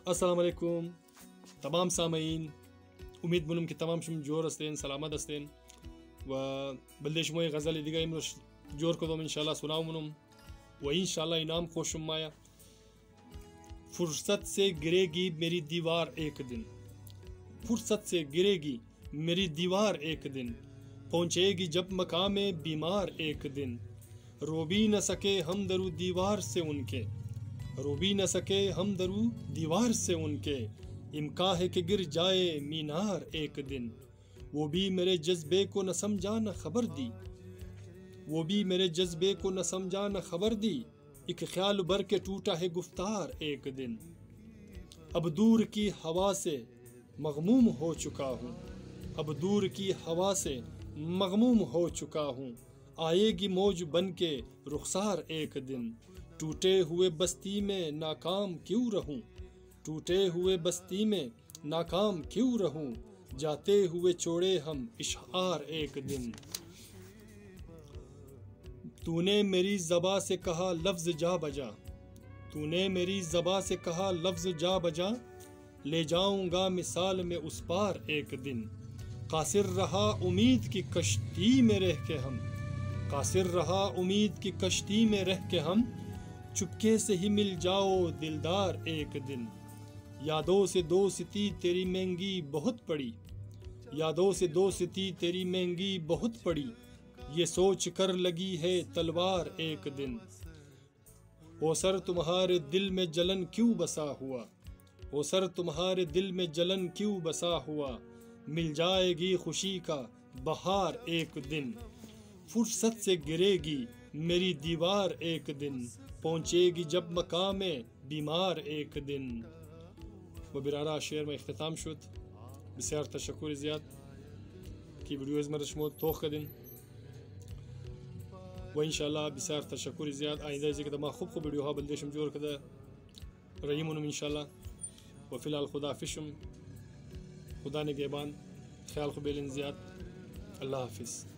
السلام علیکم تمام سامعین، امید منم کہ تمام شم جور استین سلامت استین و بلدش موی غزل دیگه امروز جور کدوم انشاءاللہ سناو منم و انشاءاللہ انعام خوشم مایا. فرصت سے گرے گی میری دیوار ایک دن، فرصت سے گرے گی میری دیوار ایک دن، پہنچے گی جب مقام بیمار ایک دن، رو بھی نہ سکے ہم درو دیوار سے ان کے، رو بھی نہ سکے ہم درو دیوار سے ان کے، امکان ہے کہ گر جائے مینار ایک دن، وہ بھی میرے جذبے کو نہ سمجھا نہ خبر دی، وہ بھی میرے جذبے کو نہ سمجھا نہ خبر دی، ایک خیال بھر کے ٹوٹا ہے گفتار ایک دن، اب دور کی ہوا سے مغموم ہو چکا ہوں، اب دور کی ہوا سے مغموم ہو چکا ہوں، آئے گی موج بن کے رخسار ایک دن، ٹوٹے ہوئے بستی میں ناکام کیوں رہوں، ٹوٹے ہوئے بستی میں ناکام کیوں رہوں، جاتے ہوئے چھوڑے ہم اشعار ایک دن، تو نے میری زباں سے کہا لفظ جا بجا، تو نے میری زباں سے کہا لفظ جا بجا، لے جاؤں گا مثال میں اس پار ایک دن، قاصر رہا امید کی کشتی میں رہ کے ہم، قاصر رہا امید کی کشتی میں رہ کے ہم، چپکے سے ہی مل جاؤ دلدار ایک دن، یادوں سے دوستی تیری مہنگی بہت پڑی، یادوں سے دوستی تیری مہنگی بہت پڑی، یہ سوچ کر لگی ہے تلوار ایک دن، او سر تمہارے دل میں جلن کیوں بسا ہوا، او سر تمہارے دل میں جلن کیوں بسا ہوا، مل جائے گی خوشی کا بہار ایک دن، فرصت سے گرے گی میری دیوار ایک دن، پہنچے گی جب مقام بیمار ایک دن. و برارا شعر میں اختتام شد. بسیار تشکر زیاد کی ویڈیوز میں رشمود توخ کدن و انشاءاللہ بسیار تشکر زیاد آئندہ ازی کدما خوب خوب ویڈیو ها بلدشم جور کده رئیمونم انشاءاللہ و فی الحال خدا فشم خدا نگهبان خیال خوب بیلن زیاد. اللہ حافظ.